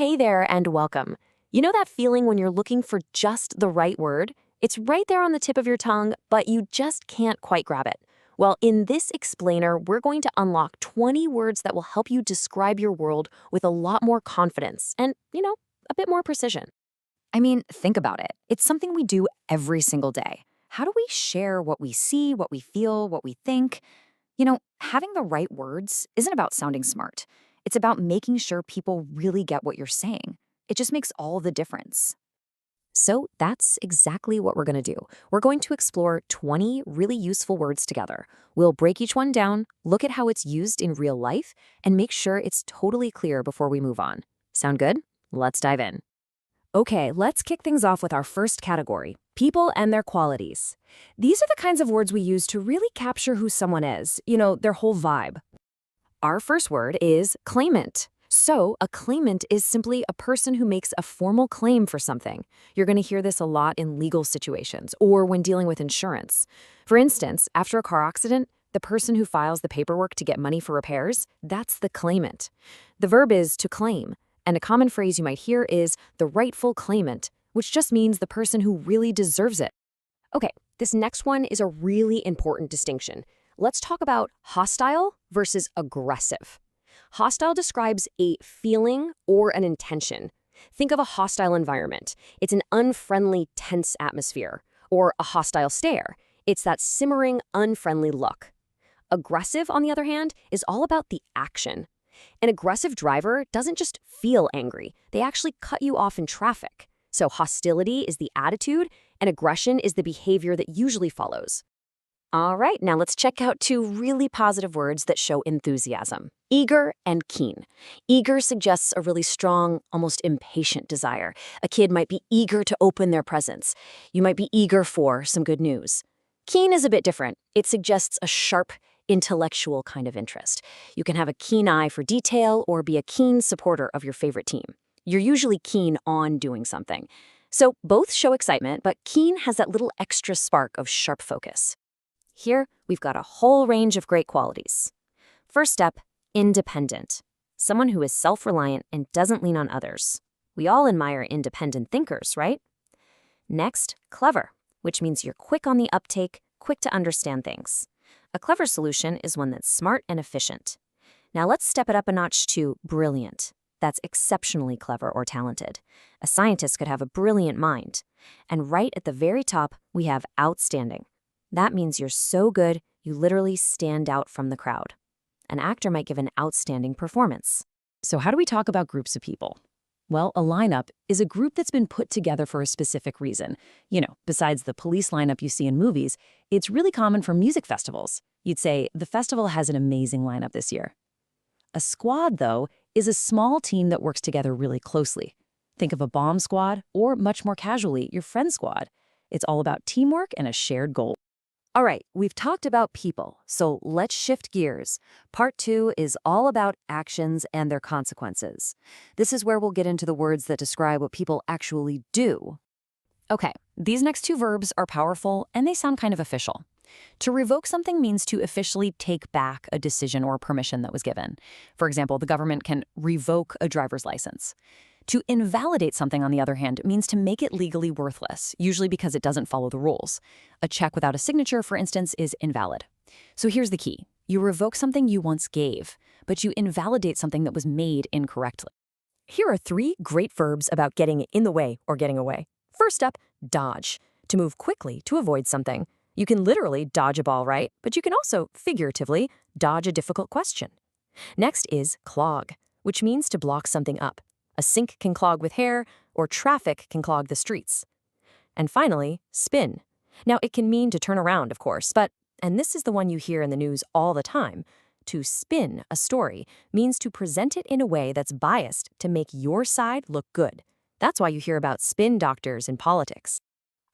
Hey there and welcome. You know that feeling when you're looking for just the right word? It's right there on the tip of your tongue, but you just can't quite grab it. Well, in this explainer, we're going to unlock 20 words that will help you describe your world with a lot more confidence and, a bit more precision. I mean, think about it. It's something we do every single day. How do we share what we see, what we feel, what we think? Having the right words isn't about sounding smart. It's about making sure people really get what you're saying. It just makes all the difference. So that's exactly what we're going to do. We're going to explore 20 really useful words together. We'll break each one down, look at how it's used in real life, and make sure it's totally clear before we move on. Sound good? Let's dive in. Okay, let's kick things off with our first category, people and their qualities. These are the kinds of words we use to really capture who someone is, their whole vibe. Our first word is claimant. So, a claimant is simply a person who makes a formal claim for something. You're going to hear this a lot in legal situations or when dealing with insurance. For instance, after a car accident, the person who files the paperwork to get money for repairs, that's the claimant. The verb is to claim. And a common phrase you might hear is the rightful claimant, which just means the person who really deserves it. Okay, this next one is a really important distinction. Let's talk about hostile versus aggressive. Hostile describes a feeling or an intention. Think of a hostile environment. It's an unfriendly, tense atmosphere. Or a hostile stare. It's that simmering, unfriendly look. Aggressive, on the other hand, is all about the action. An aggressive driver doesn't just feel angry. They actually cut you off in traffic. So hostility is the attitude, and aggression is the behavior that usually follows. All right, now let's check out two really positive words that show enthusiasm. Eager and keen. Eager suggests a really strong, almost impatient desire. A kid might be eager to open their presents. You might be eager for some good news. Keen is a bit different. It suggests a sharp, intellectual kind of interest. You can have a keen eye for detail or be a keen supporter of your favorite team. You're usually keen on doing something. So both show excitement, but keen has that little extra spark of sharp focus. Here, we've got a whole range of great qualities. First step, independent. Someone who is self-reliant and doesn't lean on others. We all admire independent thinkers, right? Next, clever, which means you're quick on the uptake, quick to understand things. A clever solution is one that's smart and efficient. Now let's step it up a notch to brilliant. That's exceptionally clever or talented. A scientist could have a brilliant mind. And right at the very top, we have outstanding. That means you're so good, you literally stand out from the crowd. An actor might give an outstanding performance. So how do we talk about groups of people? Well, a lineup is a group that's been put together for a specific reason. Besides the police lineup you see in movies, it's really common for music festivals. You'd say, the festival has an amazing lineup this year. A squad, though, is a small team that works together really closely. Think of a bomb squad, or much more casually, your friend squad. It's all about teamwork and a shared goal. All right, we've talked about people, so let's shift gears. Part 2 is all about actions and their consequences. This is where we'll get into the words that describe what people actually do. Okay, these next two verbs are powerful and they sound kind of official. To revoke something means to officially take back a decision or permission that was given. For example, the government can revoke a driver's license. To invalidate something, on the other hand, means to make it legally worthless, usually because it doesn't follow the rules. A check without a signature, for instance, is invalid. So here's the key. You revoke something you once gave, but you invalidate something that was made incorrectly. Here are 3 great verbs about getting in the way or getting away. First up, dodge. To move quickly to avoid something. You can literally dodge a ball, right? But you can also, figuratively, dodge a difficult question. Next is clog, which means to block something up. A sink can clog with hair, or traffic can clog the streets. And finally, spin. Now, it can mean to turn around, of course, but, and this is the one you hear in the news all the time, to spin a story means to present it in a way that's biased to make your side look good. That's why you hear about spin doctors in politics.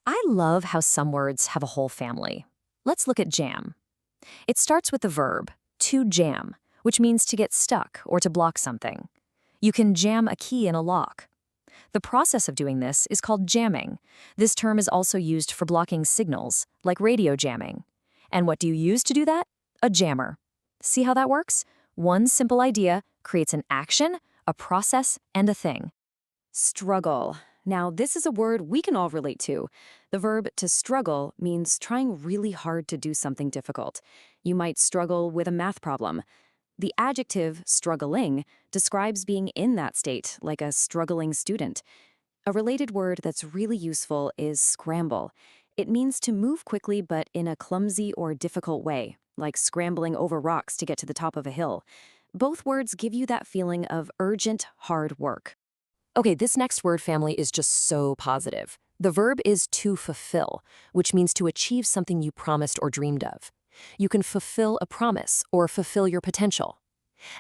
I love how some words have a whole family. Let's look at jam. It starts with the verb, to jam, which means to get stuck or to block something. You can jam a key in a lock. The process of doing this is called jamming. This term is also used for blocking signals, like radio jamming. And what do you use to do that? A jammer. See how that works? One simple idea creates an action, a process, and a thing. Struggle. Now, this is a word we can all relate to. The verb to struggle means trying really hard to do something difficult. You might struggle with a math problem. The adjective struggling describes being in that state, like a struggling student. A related word that's really useful is scramble. It means to move quickly but in a clumsy or difficult way, like scrambling over rocks to get to the top of a hill. Both words give you that feeling of urgent, hard work. Okay, this next word family is just so positive. The verb is to fulfill, which means to achieve something you promised or dreamed of. You can fulfill a promise or fulfill your potential.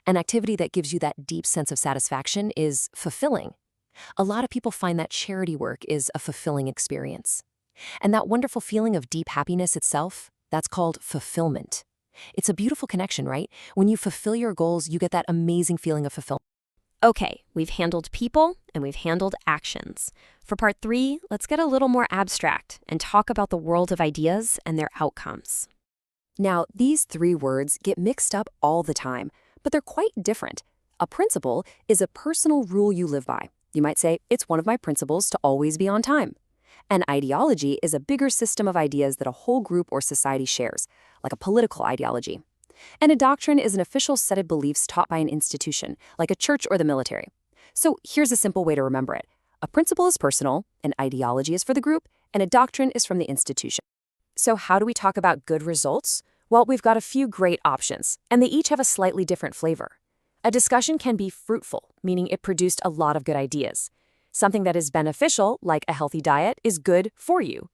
An activity that gives you that deep sense of satisfaction is fulfilling. A lot of people find that charity work is a fulfilling experience. And that wonderful feeling of deep happiness itself, that's called fulfillment. It's a beautiful connection, right? When you fulfill your goals, you get that amazing feeling of fulfillment. Okay, we've handled people and we've handled actions. For part 3, let's get a little more abstract and talk about the world of ideas and their outcomes. Now, these 3 words get mixed up all the time, but they're quite different. A principle is a personal rule you live by. You might say, it's one of my principles to always be on time. An ideology is a bigger system of ideas that a whole group or society shares, like a political ideology. And a doctrine is an official set of beliefs taught by an institution, like a church or the military. So here's a simple way to remember it. A principle is personal, an ideology is for the group, and a doctrine is from the institution. So how do we talk about good results? Well, we've got a few great options, and they each have a slightly different flavor. A discussion can be fruitful, meaning it produced a lot of good ideas. Something that is beneficial, like a healthy diet, is good for you.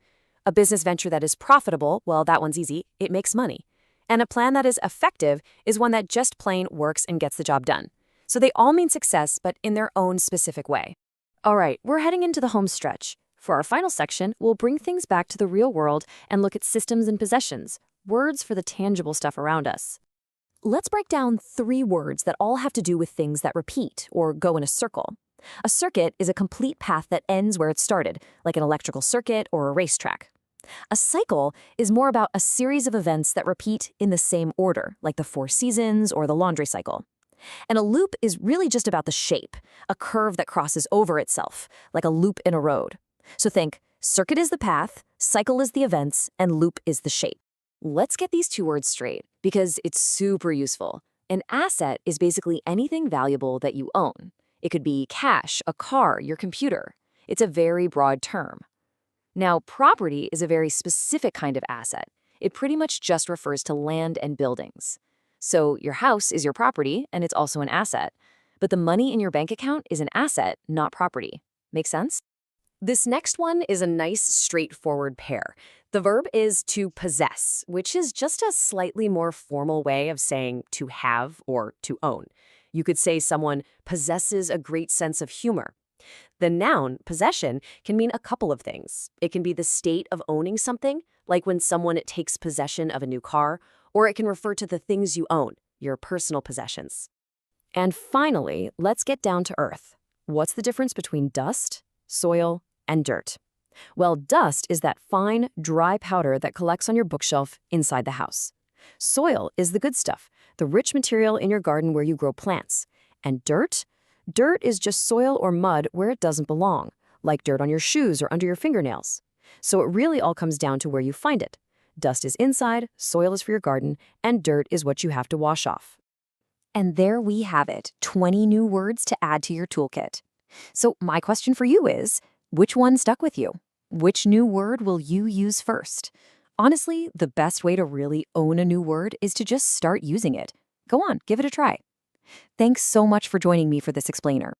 A business venture that is profitable, well, that one's easy, it makes money. And a plan that is effective is one that just plain works and gets the job done. So they all mean success, but in their own specific way. All right, we're heading into the home stretch. For our final section, we'll bring things back to the real world and look at systems and possessions, words for the tangible stuff around us. Let's break down 3 words that all have to do with things that repeat or go in a circle. A circuit is a complete path that ends where it started, like an electrical circuit or a racetrack. A cycle is more about a series of events that repeat in the same order, like the 4 seasons or the laundry cycle. And a loop is really just about the shape, a curve that crosses over itself, like a loop in a road. So think, circuit is the path, cycle is the events, and loop is the shape. Let's get these 2 words straight, because it's super useful. An asset is basically anything valuable that you own. It could be cash, a car, your computer. It's a very broad term. Now, property is a very specific kind of asset. It pretty much just refers to land and buildings. So your house is your property, and it's also an asset. But the money in your bank account is an asset, not property. Make sense? This next one is a nice, straightforward pair. The verb is to possess, which is just a slightly more formal way of saying to have or to own. You could say someone possesses a great sense of humor. The noun, possession, can mean a couple of things. It can be the state of owning something, like when someone takes possession of a new car, or it can refer to the things you own, your personal possessions. And finally, let's get down to earth. What's the difference between dust, soil, and dirt? Well, dust is that fine, dry powder that collects on your bookshelf inside the house. Soil is the good stuff, the rich material in your garden where you grow plants. And dirt? Dirt is just soil or mud where it doesn't belong, like dirt on your shoes or under your fingernails. So it really all comes down to where you find it. Dust is inside, soil is for your garden, and dirt is what you have to wash off. And there we have it, 20 new words to add to your toolkit. So my question for you is, which one stuck with you? Which new word will you use first? Honestly, the best way to really own a new word is to just start using it. Go on, give it a try. Thanks so much for joining me for this explainer.